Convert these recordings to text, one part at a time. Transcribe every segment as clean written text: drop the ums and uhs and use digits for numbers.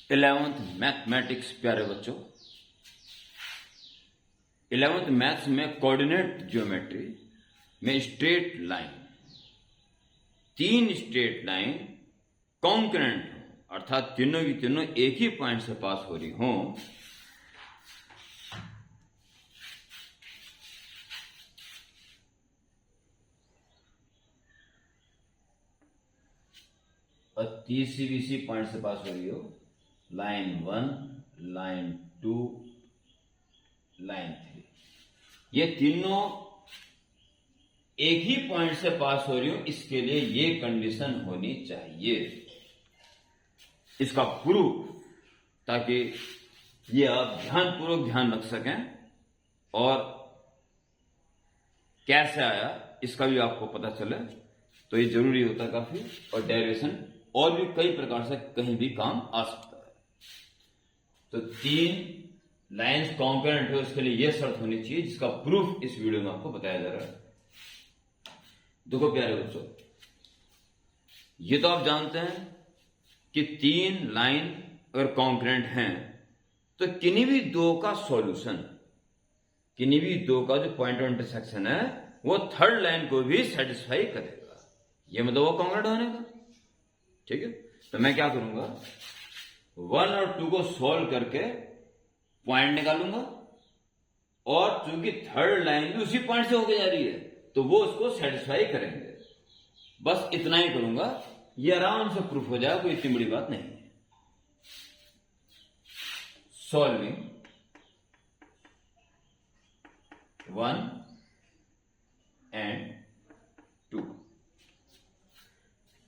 11th mathematics प्यारे बच्चों, 11th maths में कोऑर्डिनेट ज्योमेट्री में स्ट्रेट लाइन, तीन स्ट्रेट लाइन कॉन्करेंट हो, अर्थात तीनों की तीनों एक ही पॉइंट से पास हो रही हो, और तीसरी भी इसी पॉइंट से पास हो रही हो, लाइन 1, लाइन 2, लाइन 3, ये तीनों एक ही पॉइंट से पास हो रही हो, इसके लिए ये कंडीशन होनी चाहिए, इसका प्रूफ, ताकि ये आप ध्यानपूर्वक ध्यान रख सकें और कैसे आया इसका भी आपको पता चले, तो ये जरूरी होता है काफी। और डेरिवेशन और भी कई प्रकार से कहीं भी काम आ सकता है। तो तीन लाइंस कॉन्करेंट हो, इसके लिए यह शर्त होनी चाहिए, जिसका प्रूफ इस वीडियो में आपको बताया जा रहा है। देखो प्यारे बच्चों, ये तो आप जानते हैं कि तीन लाइन अगर कॉन्करेंट हैं तो किन्हीं भी दो का सॉल्यूशन, किन्हीं भी दो का जो पॉइंट ऑफ इंटरसेक्शन है वो थर्ड लाइन को भी सेटिस्फाई करेगा, ये मतलब वो कॉन्करेंट होने का। ठीक है, तो मैं क्या करूंगा, 1 और 2 को सॉल्व करके पॉइंट निकालूंगा, और चूंकि थर्ड लाइन भी उसी पॉइंट से होके जा रही है तो वो उसको सेटिस्फाई करेंगे। बस इतना ही करूंगा, ये आराम से प्रूफ हो जाएगा, कोई इतनी बड़ी बात नहीं है। सॉल्विंग 1 एंड 2,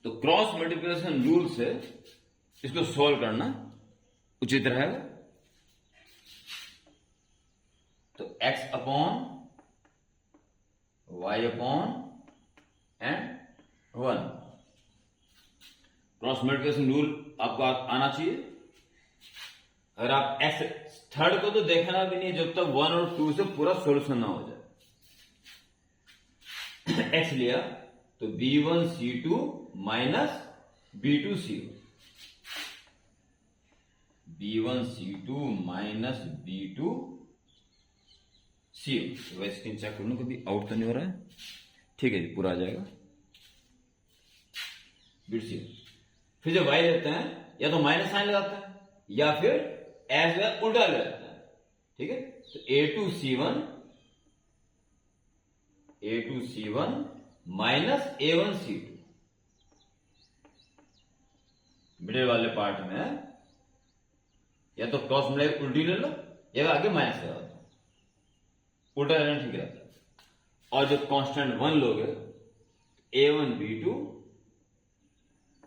तो क्रॉस मल्टीप्लिकेशन रूल से इसको सॉल्व करना उचित रहेगा। तो x upon y upon and 1, cross multiplication rule आपको आना चाहिए। अगर आप x थर्ड को तो देखना भी नहीं जब तक 1 और 2 से पूरा सॉल्यूशन ना हो जाए। x लिया तो b1c2 minus b2c1, b1c2 minus b2c1। वह स्क्रीन चेक कर लो, कभी आउट तो नहीं हो रहा है। ठीक है जी, पूरा आ जाएगा b2c1। फिर जब y लेते हैं या तो माइनस साइन लगाते हैं या फिर एज वे उल्टा ले लेते हैं। ठीक है, तो a2c1 माइनस a1c2, मिडिल वाले पार्ट में या तो क्रॉस मल्टीप्लाई उल्टी ले लो या आगे माइनस लगा दो, उल्टा लेना ठीक रहता है। और जब कांस्टेंट 1 लोगे,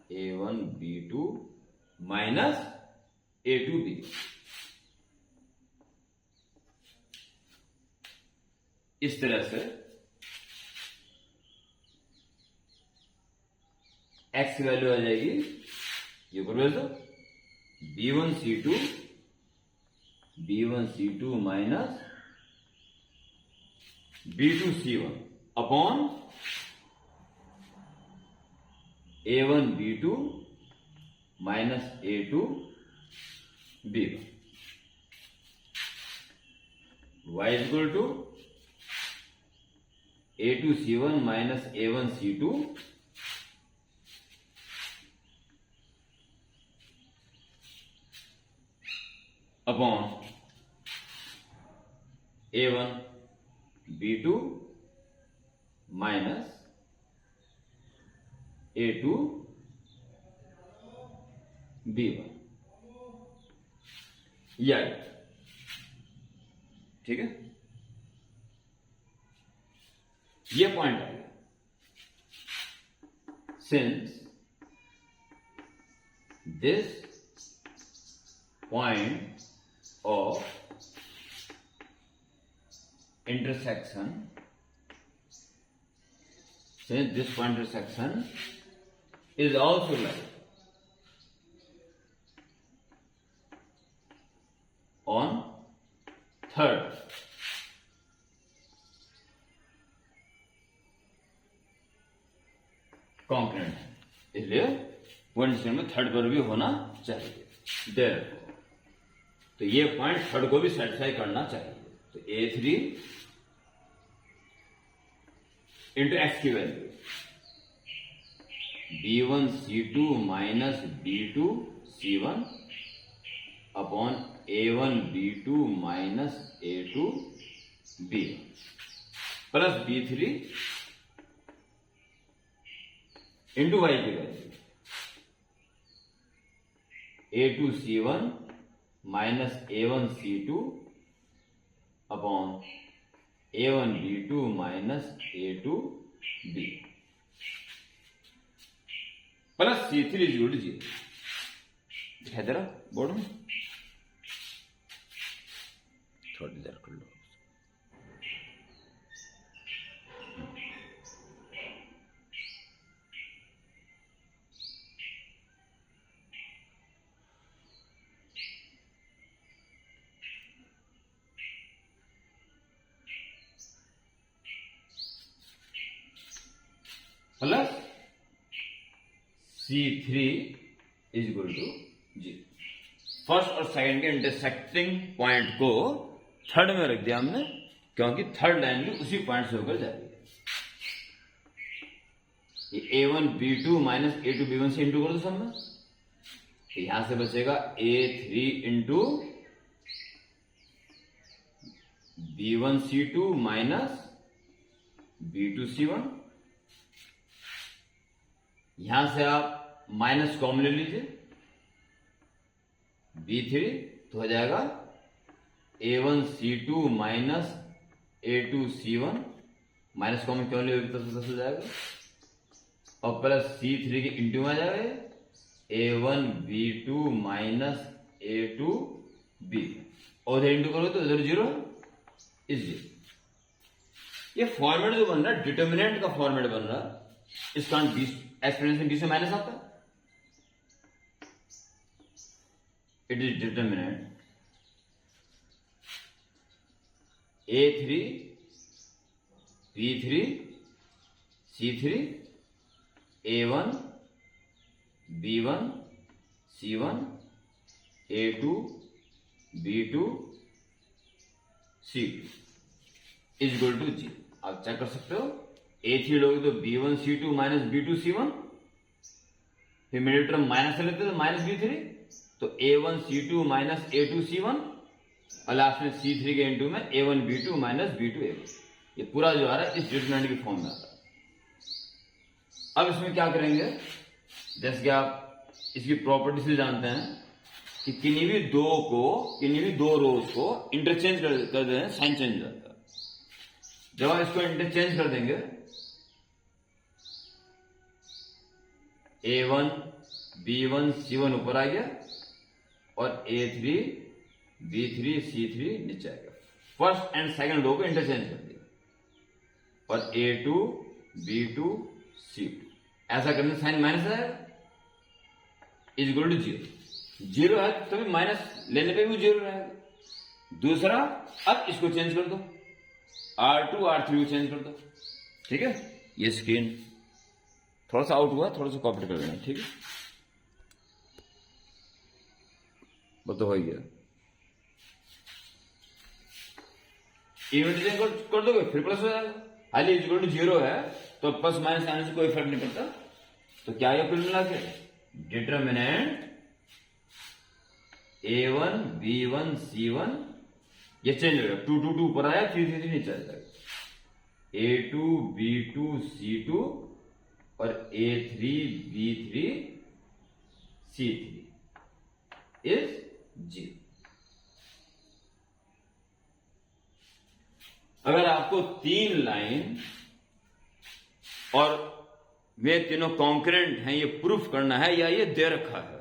a1b2 माइनस a2b, इस तरह से x की वैल्यू आ जाएगी, ये बोलो तो b1c2 minus b2c1 upon a1b2 minus a2b1, y is equal to a2c1 minus a1c2 upon a1b2 minus a2b1, या ठीक है, ये पॉइंट आ गया। Since this point of intersection, since this point intersection is also like on third, concurrent है, इसलिए वो intersection में थर्ड पर भी होना चाहिए। देयरफॉर, तो ये पॉइंट थर्ड को भी सेटिस्फाई करना चाहिए। तो A3 इंटू एक्स की value B1C2 minus B2C1 upon A1B2 minus A2B1 plus B3 into y की value A2C1 minus A1C2 upon A1B2 minus A2B plus C3 is equal to 0। दिखाई दे रहा बोर्ड में? थोड़ा इधर कर लो। Plus C3 is equal to 0। First और सेकंड के इंटरसेक्टिंग पॉइंट को थर्ड में रख दिया हमने, क्योंकि थर्ड लाइन भी उसी पॉइंट से होकर जा रही है। ये A1B2 माइनस A2B1 से इंटू कर दो सब में, तो यहां से बचेगा A3 into B1C2 minus B2C1। यहां से आप माइनस कॉमन ले लीजिए B3, तो हो जाएगा A1C2 minus A2C1, minus common क्यों ले 10 हो जाएगा, और प्लस C3 के इंटू में आ जाएगा A1B2 माइनस A2B, और इधर इंटू करोगे तो इधर 0 इस 0। ये फॉर्मेट जो बन रहा है डिटर्मिनेंट का फॉर्मेट बन रहा है, इसका एक्सप्रेशन B से माइनस आता है। It is determinant A3 B3 C3 A1 B1 C1 A2 B2 C2 is equal to 0। आप चेक कर सकते हो, A3 लोगे तो B1C2 माइनस B2C1, फिर मिडिल टर्म माइनस से लेते तो माइनस B3, तो A1C2 माइनस A2C1, और लास्ट में C3 के इंटू में A1B2 माइनस B2A1। ये पूरा जो आ रहा है इस डिटरमिनेंट की फॉर्म में आ रहा है। अब इसमें क्या करेंगे, जैसे कि आप इसकी प्रॉपर्टी से जानते हैं कि किन्हीं भी दो रोज को इंटरचेंज कर दें, साइन चेंज हो जाता है। जब आप इसको इंटरचेंज कर देंगे, A1 B1 C1 ऊपर आ गया और A3 B3 C3 नीचे आ गया। फर्स्ट एंड सेकंड रो को इंटरचेंज कर दिया और A2 B2 C2, ऐसा करने से साइन माइनस आएगा, इज इक्वल टू 0। 0 है तो भी माइनस लेने पे भी 0 रहेगा। दूसरा, अब इसको चेंज कर दो, R2 R3 को चेंज कर दो, ठीक है। ये स्क्रीन थोड़ा सा आउट हुआ, थोड़ा सा कॉपी कर लेना, ठीक है। वो तो हो गया, इवेंट कर दोगे फिर प्लस हो जाएगा। हाली इक्वल टू 0 है तो प्लस माइनस आने से कोई फर्क नहीं पड़ता। तो क्या ये कुल मिला के डिटरमिनेंट A1 B1 C1 ये चेंज हो गया, 2 2 2 ऊपर आया, 3 3 3 नीचे आ जाएगा। A2 B2 C2 और A3 B3 C3 इज 0। अगर आपको 3 लाइन और वे तीनों कॉन्करेंट हैं ये प्रूफ करना है या ये दे रखा है,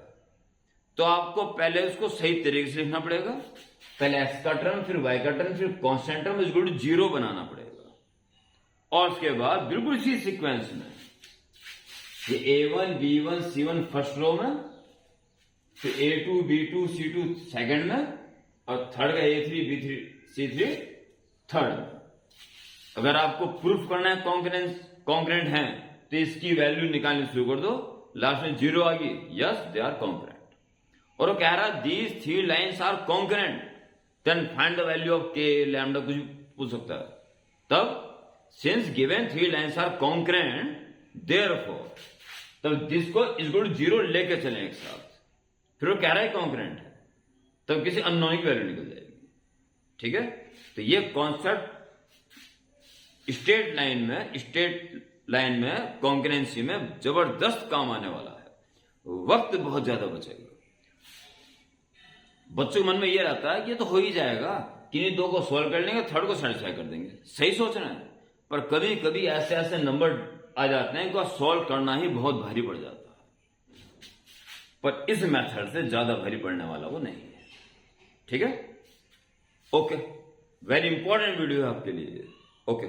तो आपको पहले उसको सही तरीके से लिखना पड़ेगा। पहले x का टर्म, फिर y का टर्म, फिर constant term is equal to 0 बनाना पड़ेगा। और उसके बाद बिल्कुल इसी सीक्वेंस में ये A1 B1 C1 first row में, फिर A2 B2 C2 सेकंड में, और थर्ड का A3 B3 C3 थर्ड में। अगर आपको प्रूफ करना है कॉन्करेंट है तो इसकी वैल्यू निकालनी शुरू कर दो, लास्ट में 0 आ गई, यस दे आर कॉन्करेंट। और वो कह रहा है these three lines are concurrent, then find the value of k lambda, कुछ भी पूछ सकता है। तब since given three lines are concurrent therefore, तब दिस को इक्वल टू 0 लेके चलें एक साथ। फिर वो कह रहा है कॉन्करेंट है, तब किसी अननोन की वैल्यू निकल जाएगी। ठीक है, तो ये कॉन्सेप्ट स्टेट लाइन में कॉन्करेंसी में जबरदस्त काम आने वाला है, वक्त बहुत ज्यादा बचेगा। बच्चों के मन में ये रहता है कि ये तो हो ही जाएगा, किन्हीं दो को सॉल्व कर लेंगे, थर्ड को सेटिस्फाई कर देंगे। सही सोचना है, पर कभी कभी ऐसे ऐसे नंबर आ जाते हैं कि सॉल्व करना ही बहुत भारी पड़ जाता है, पर इस मेथड से ज्यादा भारी पड़ने वाला वो नहीं है। ठीक है, ओके, वेरी इंपॉर्टेंट वीडियो है आपके लिए। ओके।